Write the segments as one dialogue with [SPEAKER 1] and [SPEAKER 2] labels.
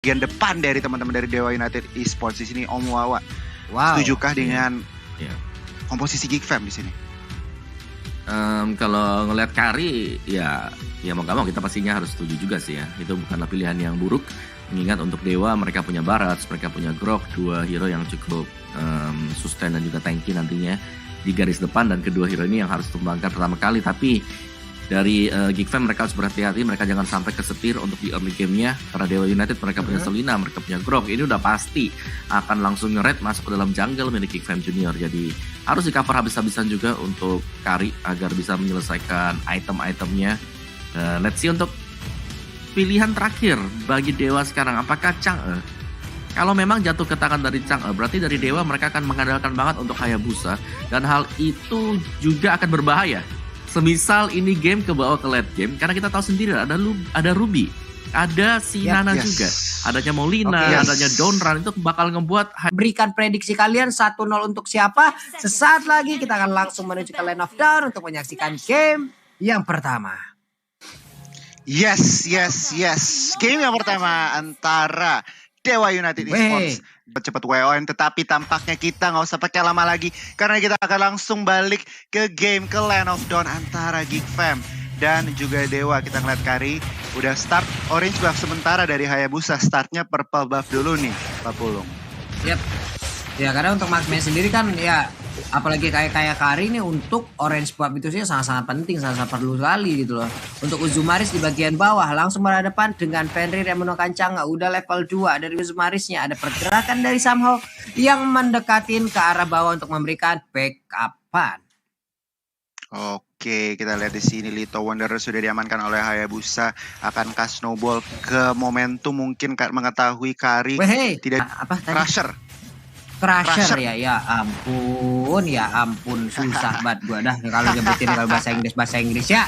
[SPEAKER 1] bagian depan dari teman-teman dari Dewa United Esports di sini, Om Wawa.
[SPEAKER 2] Wow.
[SPEAKER 1] Setujukah dengan komposisi Geek Fam di sini?
[SPEAKER 3] Kalau ngelihat Kari, ya mau gak mau kita pastinya harus setuju juga sih ya. Itu bukanlah pilihan yang buruk. Mengingat untuk Dewa mereka punya Barats, mereka punya Grok, dua hero yang cukup sustain dan juga tanky nantinya di garis depan, dan kedua hero ini yang harus tumbangkan pertama kali. Tapi dari Geek Fam mereka harus berhati-hati, mereka jangan sampai kesetir untuk di early game-nya, karena Dewa United mereka punya Selina, mereka punya Grok, ini udah pasti akan langsung nge-raid masuk ke dalam jungle milik Geek Fam Junior. Jadi harus di cover habis-habisan juga untuk Kari agar bisa menyelesaikan item-itemnya. Let's see untuk pilihan terakhir bagi Dewa sekarang, apakah Chang'e? Kalau memang jatuh ke tangan dari Chang'e, berarti dari Dewa mereka akan mengandalkan banget untuk Hayabusa, dan hal itu juga akan berbahaya. Semisal ini game ke bawah ke late game, karena kita tahu sendiri ada Ruby, ada Nana juga, adanya Molina, adanya Donran, itu bakal ngebuat.
[SPEAKER 2] Berikan prediksi kalian 1-0 untuk siapa? Sesaat lagi kita akan langsung menuju ke Land of Dawn untuk menyaksikan game yang pertama.
[SPEAKER 1] Yes. Game yang pertama antara Dewa United Esports cepat WON, tetapi tampaknya kita nggak usah pakai lama lagi karena kita akan langsung balik ke game ke Land of Dawn antara Geek Fam dan juga Dewa. Kita ngeliat Kari udah start orange buff sementara dari Hayabusa, startnya purple buff dulu nih Pak Pulung.
[SPEAKER 2] Yap. Ya karena untuk marksman sendiri kan ya, apalagi kayak Kari ini untuk orange buff itu sih sangat-sangat penting, sangat perlu sekali gitu loh. Untuk Uzumaris di bagian bawah langsung berhadapan dengan Fenrir yang menekan Chang'e, udah level 2 dari Uzumarisnya, ada pergerakan dari Samho yang mendekatin ke arah bawah untuk memberikan backupan.
[SPEAKER 1] Oke, kita lihat di sini Lito Wanderer sudah diamankan oleh Hayabusa, akankah snowball ke momentum, mungkin mengetahui Kari tidak Crusher
[SPEAKER 2] ya ampun susah banget gua dah kalau nyebutin kalau bahasa Inggris ya.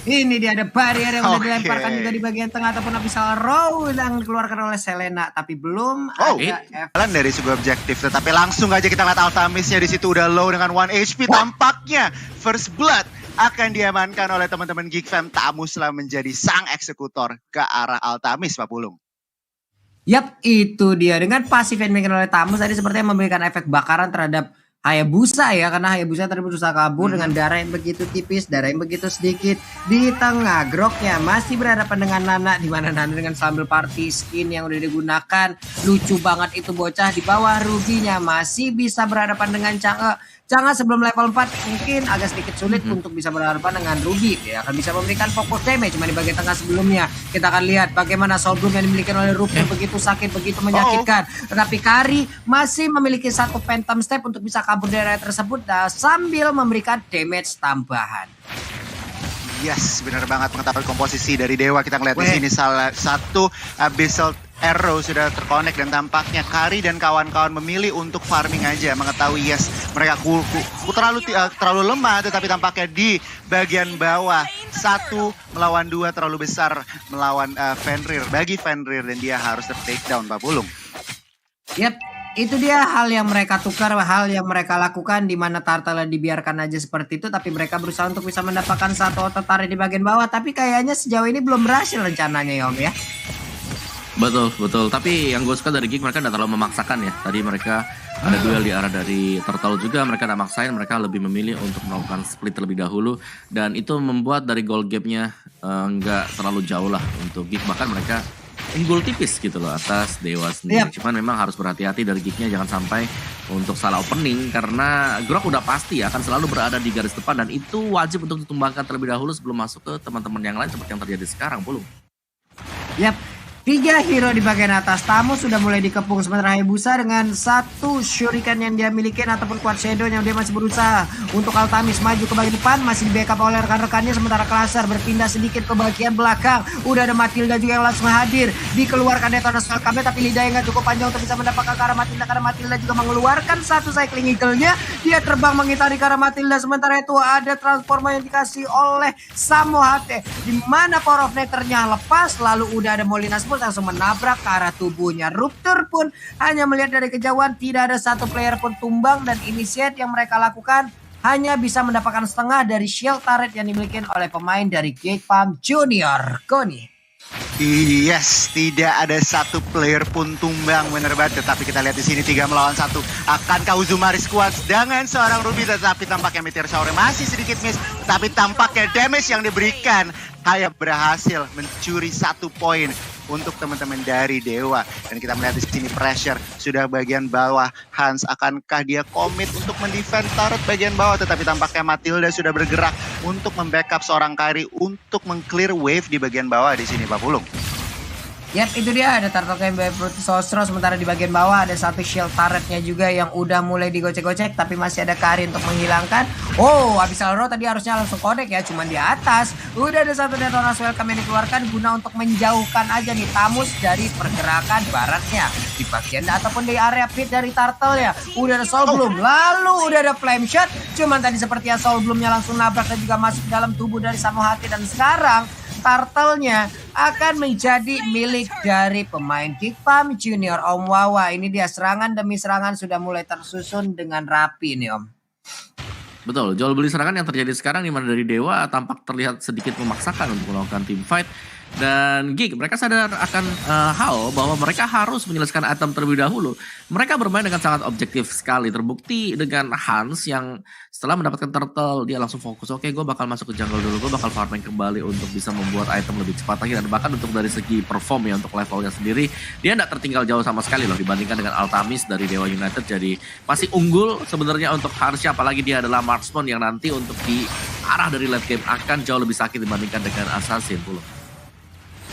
[SPEAKER 2] Ini dia ada barrier yang udah dilemparkan juga di bagian tengah ataupun abyssal row yang dikeluarkan oleh Selena, tapi belum ada
[SPEAKER 1] jalan dari sebuah objektif, tetapi langsung aja kita lihat Altamisnya di situ udah low dengan 1 HP. Tampaknya First Blood akan diamankan oleh teman-teman Geek Fam. Tamuslah menjadi sang eksekutor ke arah Altamis, Pak Pulung.
[SPEAKER 2] Yap, itu dia. Dengan pasif yang dimiliki oleh Tamus tadi sepertinya memberikan efek bakaran terhadap Hayabusa ya, karena Hayabusa tadi berusaha kabur dengan darah yang begitu tipis, darah yang begitu sedikit. Di tengah Groknya masih berhadapan dengan Nana, di mana Nana dengan sambil party skin yang udah digunakan. Lucu banget itu bocah. Di bawah Ruginya masih bisa berhadapan dengan Chang'e. Chang'e sebelum level 4 mungkin agak sedikit sulit untuk bisa berhadapan dengan Ruby. Dia akan bisa memberikan fokus damage cuma di bagian tengah sebelumnya. Kita akan lihat bagaimana Soul Bloom yang dimiliki oleh Ruby begitu sakit, begitu menyakitkan. Tetapi Kari masih memiliki satu Phantom Step untuk bisa kabur dari area tersebut sambil memberikan damage tambahan.
[SPEAKER 1] Yes, benar banget mengetahui komposisi dari Dewa. Kita ngeliat di sini salah satu Abyssal Arrow sudah terkonek dan tampaknya Kari dan kawan-kawan memilih untuk farming aja, mengetahui mereka terlalu lemah, tetapi tampaknya di bagian bawah 1 melawan 2 terlalu besar melawan Fenrir bagi Fenrir, dan dia harus take down, Pak Pulung.
[SPEAKER 2] Yap, itu dia hal yang mereka tukar, hal yang mereka lakukan, di mana Tartala dibiarkan aja seperti itu, tapi mereka berusaha untuk bisa mendapatkan satu otot tarik di bagian bawah, tapi kayaknya sejauh ini belum berhasil rencananya ya Om ya.
[SPEAKER 3] Betul. Tapi yang gue suka dari Geek, mereka tidak terlalu memaksakan ya. Tadi mereka ada duel di arah dari Turtle juga, mereka tidak maksain, mereka lebih memilih untuk melakukan split terlebih dahulu. Dan itu membuat dari goal gap-nya nggak terlalu jauh lah untuk Geek. Bahkan mereka unggul tipis gitu loh atas Dewa sendiri. Cuman memang harus berhati-hati dari Geek-nya, jangan sampai untuk salah opening. Karena Grok udah pasti akan selalu berada di garis depan, dan itu wajib untuk ditumbangkan terlebih dahulu sebelum masuk ke teman-teman yang lain seperti yang terjadi sekarang, Pulung.
[SPEAKER 2] Yap. 3 hero di bagian atas. Tamus sudah mulai dikepung, sementara Hayabusa dengan 1 shuriken yang dia miliki ataupun quad shadow yang dia masih berusaha untuk Altamis maju ke bagian depan, masih di backup oleh rekan-rekannya, sementara Crusher berpindah sedikit ke bagian belakang. Udah ada Matilda juga yang langsung hadir, dikeluarkan Detonator Spellcamp, tapi lidah yang gak cukup panjang untuk bisa mendapatkan ke arah Matilda, karena Matilda juga mengeluarkan 1 cycling eagle-nya. Dia terbang mengitari ke arah Matilda, sementara itu ada transforma yang dikasih oleh Samohate, di mana Power of Nether-nya lepas, lalu udah ada Molina langsung menabrak ke arah tubuhnya. Rupture pun hanya melihat dari kejauhan, tidak ada satu player pun tumbang, dan initiate yang mereka lakukan hanya bisa mendapatkan setengah dari shield turret yang dimiliki oleh pemain dari Geek Fam Junior. Koni.
[SPEAKER 1] Yes, tidak ada satu player pun tumbang, bener banget. Tetapi kita lihat di sini 3 melawan 1. Akankah Uzumaris kuat dengan seorang Ruby? Tetapi tampaknya Meteor Shower masih sedikit miss. Tetapi tampaknya damage yang diberikan Haya berhasil mencuri 1 poin untuk teman-teman dari Dewa. Dan kita melihat di sini pressure sudah bagian bawah. Hans, akankah dia komit untuk mendefend turret bagian bawah? Tetapi tampaknya Matilda sudah bergerak untuk membackup seorang Kari untuk mengclear wave di bagian bawah di sini, Pak Pulung.
[SPEAKER 2] Yap, itu dia ada Turtle Game by Sostro. Sementara di bagian bawah ada satu shield turretnya juga yang udah mulai digocek-gocek, tapi masih ada Kari untuk menghilangkan. Oh, Abyssal Row tadi harusnya langsung connect ya, cuman di atas udah ada satu Detonas Welcome yang dikeluarkan guna untuk menjauhkan aja nih Tamus dari pergerakan baratnya di bagian ataupun di area pit dari Turtle ya. Udah ada Soul Bloom, lalu udah ada Flame Shot, cuman tadi sepertinya Soul Bloomnya langsung nabrak dan juga masuk dalam tubuh dari Samohati. Dan sekarang Turtle-nya akan menjadi milik dari pemain Geek Farm Junior, Om Wawa. Ini dia serangan demi serangan sudah mulai tersusun dengan rapi nih, Om.
[SPEAKER 3] Betul, jual beli serangan yang terjadi sekarang di mana dari Dewa tampak terlihat sedikit memaksakan untuk melakukan team fight. Dan Geek, mereka sadar akan hal bahwa mereka harus menyelesaikan item terlebih dahulu. Mereka bermain dengan sangat objektif sekali. Terbukti dengan Hans yang setelah mendapatkan turtle, dia langsung fokus. Oke, gue bakal masuk ke jungle dulu. Gue bakal farming kembali untuk bisa membuat item lebih cepat lagi. Dan bahkan untuk dari segi perform ya, untuk levelnya sendiri, dia tidak tertinggal jauh sama sekali loh dibandingkan dengan Altamis dari Dewa United. Jadi masih unggul sebenarnya untuk Hansnya. Apalagi dia adalah marksman yang nanti untuk di arah dari late game akan jauh lebih sakit dibandingkan dengan Assassin pula.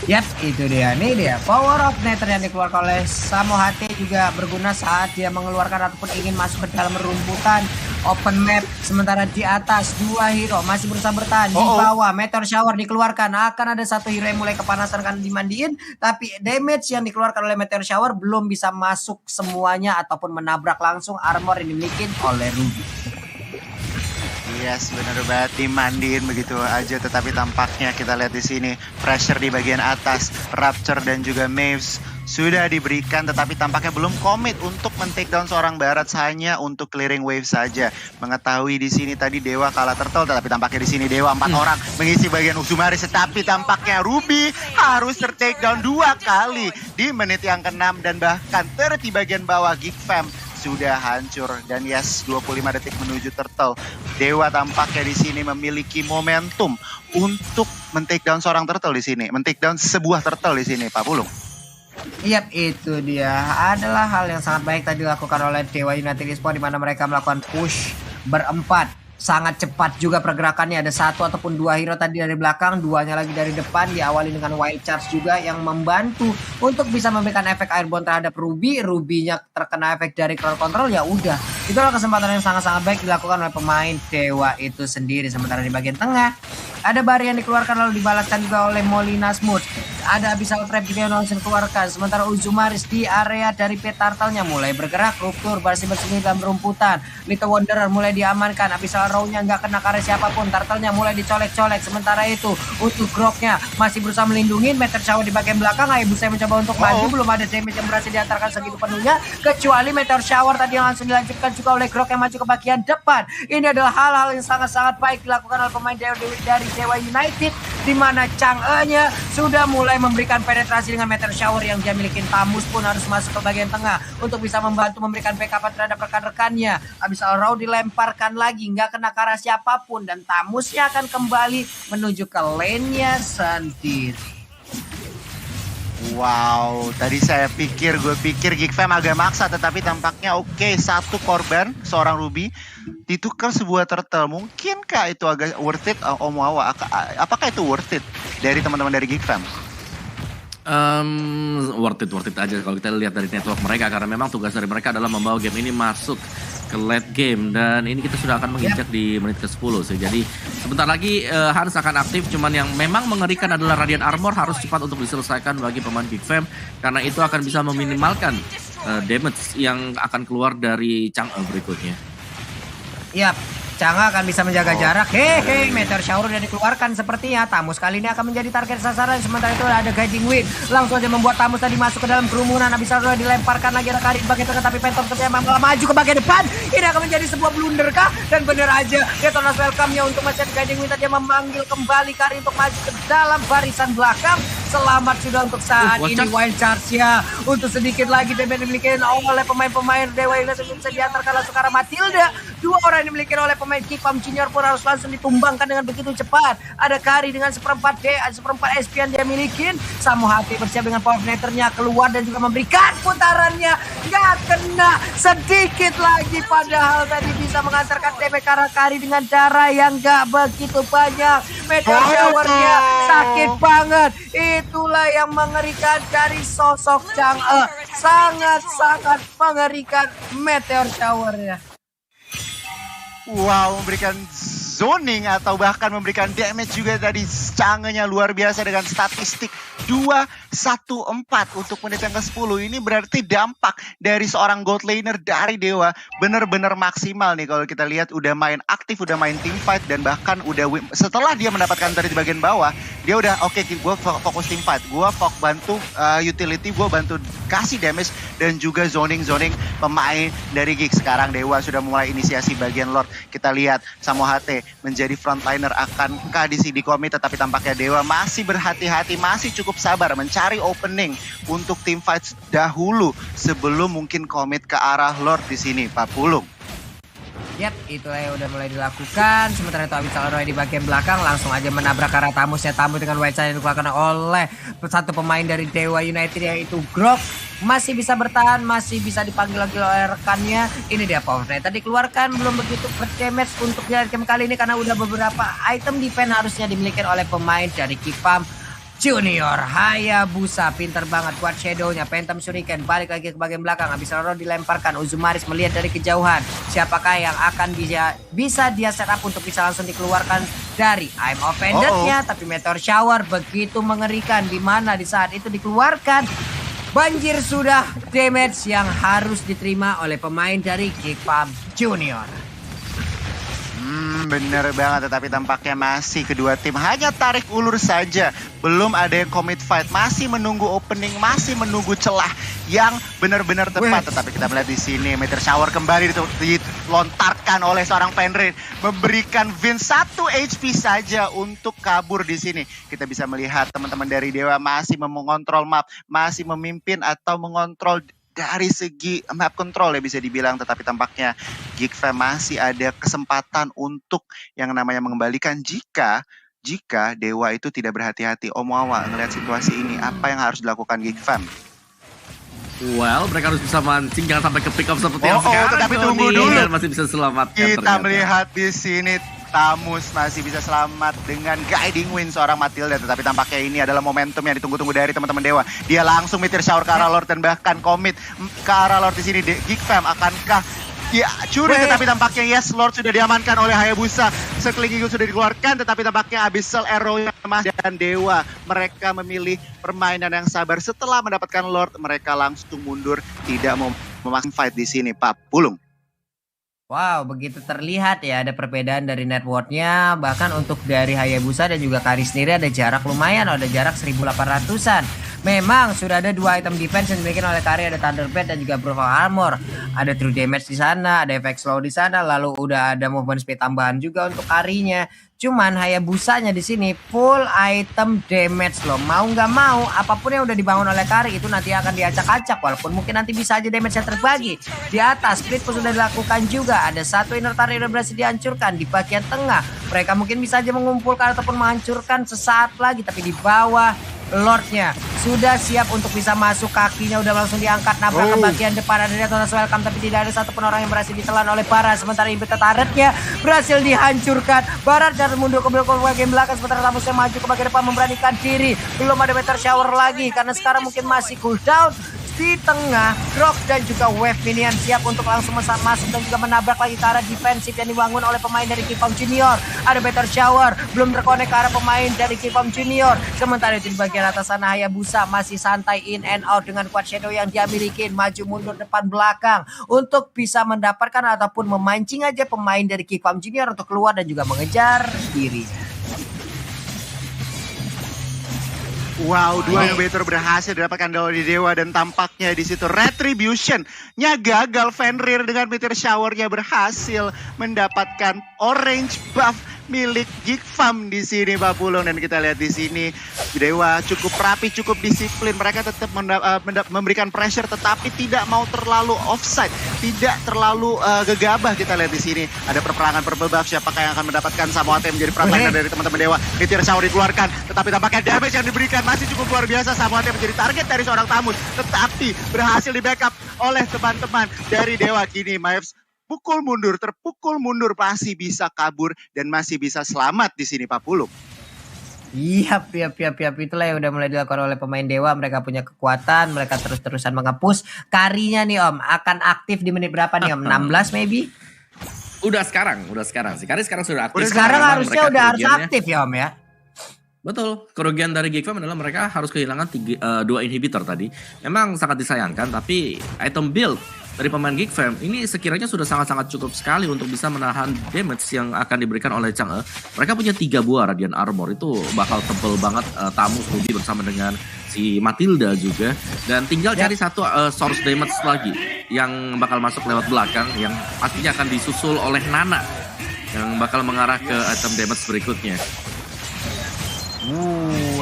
[SPEAKER 2] Yap, itu dia. Nih dia power of Nether yang dikeluarkan oleh Samohati juga berguna saat dia mengeluarkan ataupun ingin masuk ke dalam rumputan open map. Sementara di atas 2 hero masih berusaha bertahan. Di bawah Meteor Shower dikeluarkan. Akan ada satu hero yang mulai kepanasan karena dimandiin, tapi damage yang dikeluarkan oleh Meteor Shower belum bisa masuk semuanya ataupun menabrak langsung armor yang dimiliki oleh Ruby.
[SPEAKER 1] Yes, benar banget, dimandiin begitu aja. Tetapi tampaknya kita lihat di sini pressure di bagian atas, Rapture dan juga Maves sudah diberikan, tetapi tampaknya belum komit untuk men-take down seorang Barat, hanya untuk clearing wave saja. Mengetahui di sini tadi Dewa kalah turtle, tetapi tampaknya di sini Dewa 4 orang mengisi bagian Uzumaris, tetapi tampaknya Ruby harus ter-take down 2 kali di menit yang ke-6 dan bahkan di bagian bawah Geek Fam sudah hancur. Dan yes, 25 detik menuju turtle. Dewa tampaknya di sini memiliki momentum untuk men-take down seorang turtle di sini, men-take down sebuah turtle di sini, Pak Pulung.
[SPEAKER 2] Yap, itu dia adalah hal yang sangat baik tadi dilakukan oleh Dewa United Esports, di mana mereka melakukan push berempat. Sangat cepat juga pergerakannya, ada 1 ataupun 2 hero tadi dari belakang, 2-nya lagi dari depan, diawali dengan wild charge juga yang membantu untuk bisa memberikan efek airborne terhadap Ruby. Ruby-nya terkena efek dari crowd control, ya udah. Itulah kesempatan yang sangat-sangat baik dilakukan oleh pemain Dewa itu sendiri. Sementara di bagian tengah ada Bari yang dikeluarkan lalu dibalaskan juga oleh Molina Smooth. Ada Abyssal Trap juga yang langsung dikeluarkan. Sementara Uzumaris di area dari pit turtle-nya mulai bergerak, Ruptur masih bersembunyi dalam rumputan. Little Wanderer mulai diamankan, Abyssal Row-nya nggak kena karya siapapun, turtle-nya mulai dicolek-colek. Sementara itu untuk Grok-nya masih berusaha melindungi Meteor Shower di bagian belakang. Hayabusa mencoba untuk maju, belum ada damage yang berhasil diantarkan segitu penuhnya, kecuali Meteor Shower tadi yang langsung dilanjutkan juga oleh Grok yang maju ke bagian depan. Ini adalah hal-hal yang sangat-sangat baik dilakukan oleh pemain dari Dewa United, di mana Chang'e-nya sudah mulai memberikan penetrasi dengan Meteor Shower yang dia miliki. Tamus pun harus masuk ke bagian tengah untuk bisa membantu memberikan backup terhadap rekan-rekannya. Abyssal Row dilemparkan lagi, nggak kena ke arah siapapun, dan Tamusnya akan kembali menuju ke lane-nya sendiri.
[SPEAKER 1] Wow, tadi gue pikir Geek Fam agak maksa, tetapi tampaknya oke, 1 korban seorang Ruby ditukar sebuah turtle. Mungkinkah itu agak worth it, Om Wawa? Apakah itu worth it dari teman-teman dari Geek Fam?
[SPEAKER 3] Worth it aja kalau kita lihat dari network mereka, karena memang tugas dari mereka adalah membawa game ini masuk ke late game, dan ini kita sudah akan menginjak di menit ke-10 sih. Jadi sebentar lagi Hans akan aktif, cuman yang memang mengerikan adalah Radiant Armor harus cepat untuk diselesaikan bagi pemain Geek Fam, karena itu akan bisa meminimalkan damage yang akan keluar dari Chang'e berikutnya.
[SPEAKER 2] Yap, Chang'e akan bisa menjaga jarak. Hehe, Meteor Shower udah dikeluarkan sepertinya. Tamus kali ini akan menjadi target sasaran. Sementara itu ada Guiding Wind. Langsung aja membuat Tamus tadi masuk ke dalam kerumunan. Abyssal Row dilemparkan lagi ke bagian tengah, tapi Phantom ternyata malah maju ke bagian depan. Ini akan menjadi sebuah blunder kah? Dan bener aja, Detonas Welcome-nya untuk Guiding Wind tadi memanggil kembali Kari untuk maju ke dalam barisan belakang. Selamat sudah untuk saat
[SPEAKER 3] Wacak.
[SPEAKER 2] ini Wild Charge-nya. Untuk sedikit lagi damage dimiliki oleh pemain-pemain Dewa United bisa diantarkan langsung ke arah Matilda. Dua orang yang dimiliki oleh pemain Kipam Junior pun harus langsung ditumbangkan dengan begitu cepat. Ada Kari dengan seperempat SP yang dia miliki. Samu Hati bersiap dengan power Nethernya keluar dan juga memberikan putarannya. Nggak kena sedikit lagi, padahal tadi bisa mengantarkan TP Kari dengan darah yang nggak begitu banyak. Meteor shower-nya sakit banget. Itulah yang mengerikan dari sosok Chang'e. Sangat-sangat mengerikan meteor shower-nya.
[SPEAKER 1] Wow, memberikan zoning atau bahkan memberikan damage juga tadi. Chang'e-nya luar biasa dengan statistik 214 untuk menit yang ke-10. Ini berarti dampak dari seorang gold laner dari Dewa bener-bener maksimal nih. Kalau kita lihat udah main aktif, udah main team fight, dan bahkan udah setelah dia mendapatkan dari di bagian bawah, dia udah oke, gue fokus team fight, gue bantu utility, gue bantu kasih damage dan juga zoning pemain dari Gig. Sekarang Dewa sudah mulai inisiasi bagian Lord. Kita lihat Samu HT menjadi frontliner akankah di komit, tetapi tampaknya Dewa masih berhati-hati, masih cukup sabar mencari opening untuk team fight dahulu sebelum mungkin komit ke arah Lord di sini, Pak Pulung.
[SPEAKER 2] Yap, itulah yang udah mulai dilakukan. Sementara itu Abyssal Arrow di bagian belakang langsung aja menabrak ke arah Tamus dengan White Shine yang dikeluarkan oleh satu pemain dari Dewa United yaitu Grok. Masih bisa bertahan, masih bisa dipanggil lagi oleh rekannya. Ini dia power net tadi dikeluarkan, belum begitu damage untuk di game kali ini karena udah beberapa item defense harusnya dimiliki oleh pemain dari Kipam Junior. Hayabusa pinter banget buat shadownya. Phantom Shuriken balik lagi ke bagian belakang. Abyssal Arrow dilemparkan. Uzumaris melihat dari kejauhan siapakah yang akan bisa dia setup untuk bisa langsung dikeluarkan dari I'm Offended-nya. Tapi Meteor Shower begitu mengerikan, di mana di saat itu dikeluarkan banjir sudah damage yang harus diterima oleh pemain dari Kipam Junior.
[SPEAKER 1] Bener banget, tetapi tampaknya masih kedua tim hanya tarik ulur saja. Belum ada yang commit fight, masih menunggu opening, masih menunggu celah yang benar-benar tepat. Tetapi kita melihat di sini Meteor Shower kembali dilontarkan oleh seorang Fenrir, memberikan Vince 1 HP saja untuk kabur di sini. Kita bisa melihat teman-teman dari Dewa masih mengontrol map, masih memimpin atau mengontrol dari segi map control ya bisa dibilang, tetapi tampaknya Geek Fam masih ada kesempatan untuk yang namanya mengembalikan jika Dewa itu tidak berhati-hati. Om Wawa ngelihat situasi ini, apa yang harus dilakukan Geek Fam?
[SPEAKER 3] Well, mereka harus bisa mancing, jangan sampai ke pick up seperti yang sekarang.
[SPEAKER 1] Tetapi tunggu dulu.
[SPEAKER 3] Dan masih bisa selamatkan.
[SPEAKER 1] Kita melihat di sini Tamus masih bisa selamat dengan guiding win seorang Matilda, tetapi tampaknya ini adalah momentum yang ditunggu-tunggu dari teman-teman Dewa. Dia langsung Meteor Shower ke arah Lord dan bahkan komit ke arah Lord di sini. Geek Fam akankah dia curi? Tetapi tampaknya yes, Lord sudah diamankan oleh Hayabusa. Sekling Eagle sudah dikeluarkan, tetapi tampaknya Abyssal Arrow dan Dewa mereka memilih permainan yang sabar. Setelah mendapatkan Lord, mereka langsung mundur, tidak mau memasang fight di sini, Pak Pulung.
[SPEAKER 2] Wow, begitu terlihat ya ada perbedaan dari networknya. Bahkan untuk dari Hayabusa dan juga Kari sendiri ada jarak lumayan, ada jarak 1800-an. Memang sudah ada dua item defense yang dimiliki oleh Kari, ada Thunderbird dan juga Brutal Armor. Ada True Damage di sana, ada efek slow di sana, lalu udah ada movement speed tambahan juga untuk Karinya. Cuman Hayabusanya di sini full item damage loh. Mau nggak mau, apapun yang udah dibangun oleh Kari itu nanti akan diacak-acak. Walaupun mungkin nanti bisa aja damage-nya terbagi. Di atas split pun sudah dilakukan juga. Ada satu inner turret yang berhasil dihancurkan di bagian tengah. Mereka mungkin bisa aja mengumpulkan ataupun menghancurkan sesaat lagi. Tapi di bawah Lordnya sudah siap untuk bisa masuk, kakinya udah langsung diangkat nabrak ke bagian depan. Ada Detonatus Welcome tapi tidak ada satupun orang yang berhasil ditelan oleh Barat. Sementara Inverted turretnya berhasil dihancurkan. Barat dan mundur ke bagian belakang, sementara Tamusnya maju ke bagian depan memberanikan diri. Belum ada Meteor Shower lagi karena sekarang mungkin masih cooldown. Di tengah, Grok dan juga Wave Minion siap untuk langsung masuk dan juga menabrak lagi ke arah defensif yang dibangun oleh pemain dari Kipam Junior. Ada Meteor Shower, belum terkonek ke arah pemain dari Kipam Junior. Sementara itu di bagian atas sana Hayabusa masih santai in and out dengan quad shadow yang dia miliki. Maju mundur depan belakang untuk bisa mendapatkan ataupun memancing aja pemain dari Kipam Junior untuk keluar dan juga mengejar dirinya.
[SPEAKER 1] Wow, dua innovator berhasil didapatkan dari Dewa dan tampaknya di situ Retribution-nya gagal. Fenrir dengan Meteor Shower-nya berhasil mendapatkan orange buff milik Geek Fam di sini Pak Pulung, dan kita lihat di sini Dewa cukup rapi, cukup disiplin. Mereka tetap memberikan pressure tetapi tidak mau terlalu offside, tidak terlalu gegabah. Kita lihat di sini ada perperangan purple buff, siapakah yang akan mendapatkan Samoate menjadi pertanyaan dari teman-teman Dewa. Meteor Shower dikeluarkan, tetapi tampaknya damage yang diberikan masih cukup luar biasa. Samoate menjadi target dari seorang Tamus, tetapi berhasil di backup oleh teman-teman dari Dewa. Kini Mavs terpukul mundur, masih bisa kabur dan masih bisa selamat di sini Pak Pulung.
[SPEAKER 2] Iya, itulah yang udah mulai dilakukan oleh pemain Dewa. Mereka punya kekuatan, mereka terus-terusan mengepus. Karinya nih Om, akan aktif di menit berapa nih Om? 16 maybe?
[SPEAKER 3] Udah sekarang sih. Kari sekarang sudah aktif.
[SPEAKER 2] Sekarang harusnya udah harus aktif ya Om ya.
[SPEAKER 3] Betul, kerugian dari Geek Fam adalah mereka harus kehilangan 2 inhibitor tadi. Memang sangat disayangkan, tapi item build dari pemain Geek Fam ini sekiranya sudah sangat-sangat cukup sekali untuk bisa menahan damage yang akan diberikan oleh Chang'e. Mereka punya 3 buah Radiant Armor, itu bakal tebel banget. Tamus Ruby bersama dengan si Matilda juga, dan tinggal cari satu source damage lagi yang bakal masuk lewat belakang, yang pastinya akan disusul oleh Nana yang bakal mengarah ke item damage berikutnya.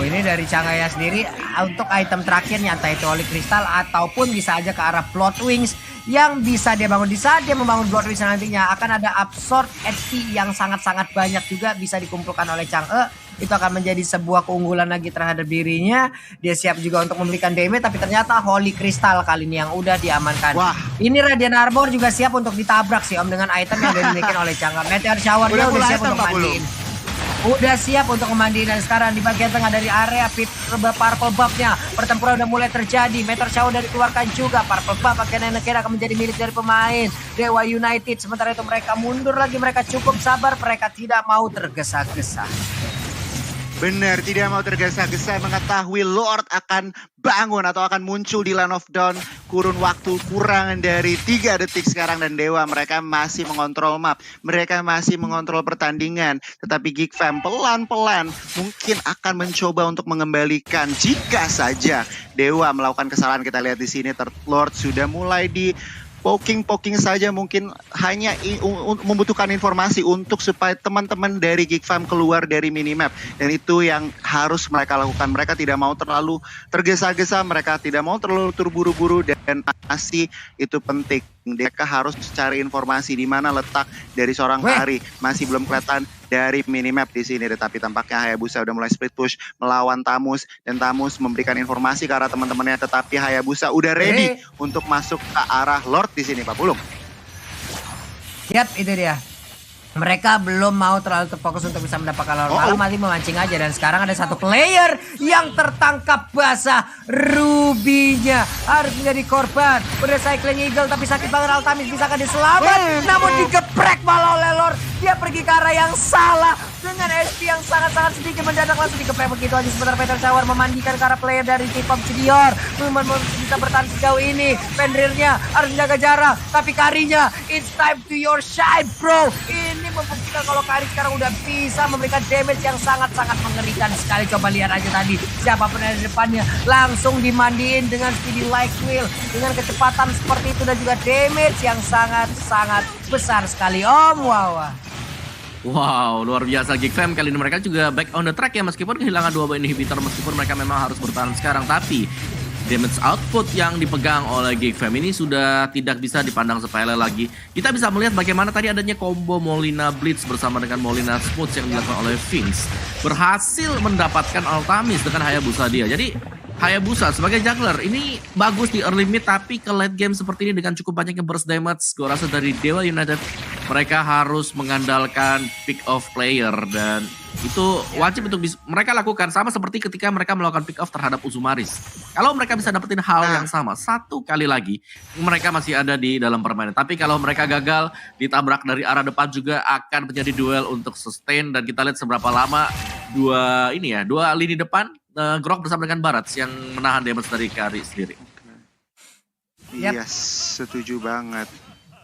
[SPEAKER 2] Ini dari Chang'e sendiri untuk item terakhirnya, entah itu Holy Crystal ataupun bisa aja ke arah Blood Wings yang bisa dia bangun. Di saat dia membangun Blood Wings nantinya akan ada absorb HP yang sangat-sangat banyak juga bisa dikumpulkan oleh Chang'e. Itu akan menjadi sebuah keunggulan lagi terhadap dirinya. Dia siap juga untuk memberikan damage, tapi ternyata Holy Crystal kali ini yang udah diamankan.
[SPEAKER 1] Wah.
[SPEAKER 2] Ini Radiant Armor juga siap untuk ditabrak sih Om dengan item yang dimiliki oleh Chang'e. Meteor Shower dia udah siap untuk mandiin. Udah siap untuk memandiin, dan sekarang di bagian tengah dari area purple buff-nya pertempuran udah mulai terjadi. Meteor Shower dari keluarkan juga, purple buff akhirnya akan menjadi milik dari pemain Dewa United. Sementara itu mereka mundur lagi, mereka cukup sabar, mereka tidak mau tergesa-gesa.
[SPEAKER 1] Benar, tidak mau tergesa-gesa, mengetahui Lord akan bangun atau akan muncul di Land of Dawn. Kurun waktu kurang dari 3 detik sekarang, dan Dewa mereka masih mengontrol map. Mereka masih mengontrol pertandingan. Tetapi Geek Fam pelan-pelan mungkin akan mencoba untuk mengembalikan jika saja Dewa melakukan kesalahan. Kita lihat di sini Lord sudah mulai di poking saja, mungkin hanya membutuhkan informasi untuk supaya teman-teman dari Geek Fam keluar dari minimap, dan itu yang harus mereka lakukan. Mereka tidak mau terlalu tergesa-gesa, mereka tidak mau terlalu terburu-buru, dan masih itu penting. Mereka harus cari informasi di mana letak dari seorang Kari. Masih belum kelihatan dari minimap di sini, tetapi tampaknya Hayabusa udah mulai split push melawan Tamus, dan Tamus memberikan informasi ke arah teman-temannya, tetapi Hayabusa udah ready untuk masuk ke arah Lord di sini Pak Pulung.
[SPEAKER 2] Yap, itu dia. Mereka belum mau terlalu terfokus untuk bisa mendapatkan lawan, malah masih memancing aja. Dan sekarang ada satu player yang tertangkap basah. Rubinya harus menjadi korban. Udah cycling Eagle tapi sakit banget. Altamis bisakah diselamat? Namun digeprek malah oleh Lord. Dia pergi ke arah yang salah dengan SP yang sangat-sangat sedikit, mendadak langsung digeprek begitu aja. Sebentar Meteor Shower memandikan ke arah player dari K-pop Junior. Memang bisa bertahan sejauh ini. Fenrirnya harus menjaga jarak, tapi Karinya, it's time to your shine bro. Ini membuktikan kalau Kari sekarang udah bisa memberikan damage yang sangat-sangat mengerikan sekali. Coba lihat aja tadi, siapapun yang di depannya langsung dimandiin dengan speedy like wheel, dengan kecepatan seperti itu, dan juga damage yang sangat-sangat besar sekali Om.
[SPEAKER 3] Wow, luar biasa Geek Fam. Kali ini mereka juga back on the track ya, meskipun kehilangan 2 buah inhibitor, meskipun mereka memang harus bertahan sekarang, tapi damage output yang dipegang oleh Geek Fam ini sudah tidak bisa dipandang sepele lagi. Kita bisa melihat bagaimana tadi adanya combo Molina Blitz bersama dengan Molina Smooth yang dilakukan oleh Finks, berhasil mendapatkan Altamis dengan Hayabusa dia. Jadi Hayabusa sebagai jungler ini bagus di early mid, tapi ke late game seperti ini dengan cukup banyaknya burst damage, gue rasa dari Dewa United mereka harus mengandalkan pick off player, dan itu wajib untuk mereka lakukan, sama seperti ketika mereka melakukan pick off terhadap Uzumaris. Kalau mereka bisa dapetin hal yang sama satu kali lagi, mereka masih ada di dalam permainan. Tapi kalau mereka gagal ditabrak dari arah depan, juga akan menjadi duel untuk sustain, dan kita lihat seberapa lama dua lini depan Grok bersama dengan Barats yang menahan damage dari Kari sendiri.
[SPEAKER 1] Yes, setuju banget.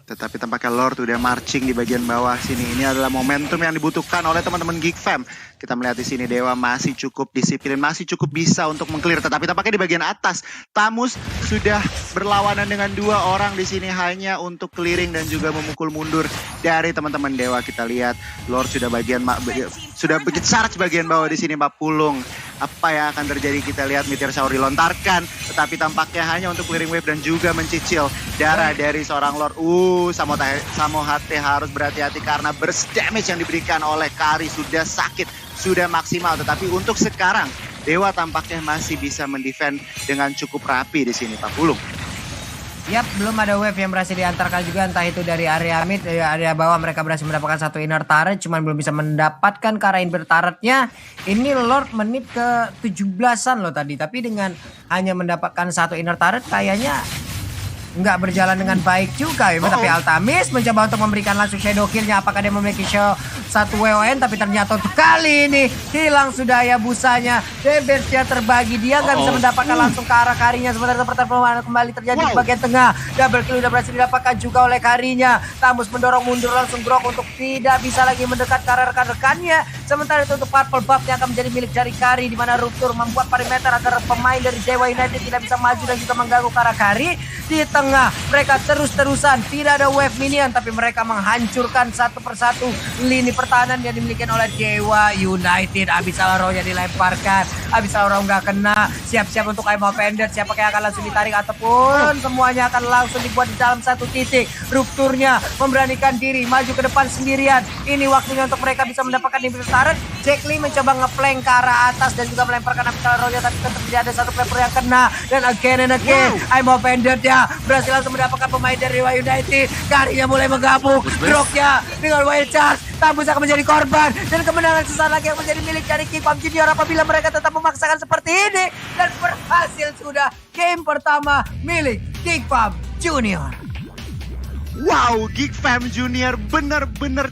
[SPEAKER 1] Tetapi tampaknya Lord udah marching di bagian bawah sini. Ini adalah momentum yang dibutuhkan oleh teman-teman Geek Fam. Kita melihat di sini Dewa masih cukup disiplin, masih cukup bisa untuk mengclear. Tetapi tampaknya di bagian atas Tamus sudah berlawanan dengan 2 orang di sini hanya untuk clearing dan juga memukul mundur dari teman-teman Dewa. Kita lihat Lord sudah sudah begitu charge bagian bawah di sini Pak Pulung. Apa yang akan terjadi kita lihat Meteor Shower dilontarkan, tetapi tampaknya hanya untuk clearing wave dan juga mencicil darah dari seorang Lord. Samohate harus berhati-hati karena burst damage yang diberikan oleh Kari sudah sakit, sudah maksimal. Tetapi untuk sekarang Dewa tampaknya masih bisa mendefend dengan cukup rapi di sini Pak Pulung.
[SPEAKER 2] Yap, belum ada wave yang berhasil diantarkan juga, entah itu dari area mid, dari area bawah mereka berhasil mendapatkan satu inner turret, cuman belum bisa mendapatkan ke arah inner turretnya. Ini Lord menit ke 17-an loh tadi, tapi dengan hanya mendapatkan satu inner turret kayaknya nggak berjalan dengan baik juga ya. Tapi Altamis mencoba untuk memberikan langsung shadow killnya. Apakah dia memiliki satu WON, tapi ternyata untuk kali ini hilang sudah ya busanya. Damage-nya terbagi, dia nggak bisa mendapatkan langsung ke arah Karinya. Sementara pertarungan kembali terjadi di bagian tengah. Double kill sudah berhasil didapatkan juga oleh Karinya. Tamus mendorong mundur langsung Grok untuk tidak bisa lagi mendekat ke arah rekan-rekannya. Sementara itu untuk purple buff yang akan menjadi milik dari Kari, di mana Ruptur membuat perimeter agar pemain dari Dewa United tidak bisa maju dan juga mengganggu ke arah Kari. Di tengah mereka terus-terusan tidak ada wave minion, tapi mereka menghancurkan satu persatu lini pertahanan yang dimiliki oleh Dewa United. Abyssal Arrow-nya dilemparkan, Abyssal Arrow nggak kena, siap-siap untuk Imo Pendant. Siapa yang akan langsung ditarik ataupun semuanya akan langsung dibuat di dalam satu titik. Rupturnya memberanikan diri maju ke depan sendirian. Ini waktunya untuk mereka bisa mendapatkan inhibitor turret. Jack Lee mencoba ngeplank ke arah atas dan juga melemparkan Abyssal Arrow-nya, tapi tetap tidak ada satu player yang kena. Dan again and again Imo Pendant ya berhasil langsung mendapatkan pemain dari Dewa United. Karinya mulai menggabung, Groknya dengan wild charge. Tamus akan menjadi korban dan kemenangan sesaat lagi yang menjadi milik dari Geek Fam Junior apabila mereka tetap memaksakan seperti ini, dan berhasil sudah game pertama milik Geek Fam Junior.
[SPEAKER 1] Wow, Geek Fam Junior benar-benar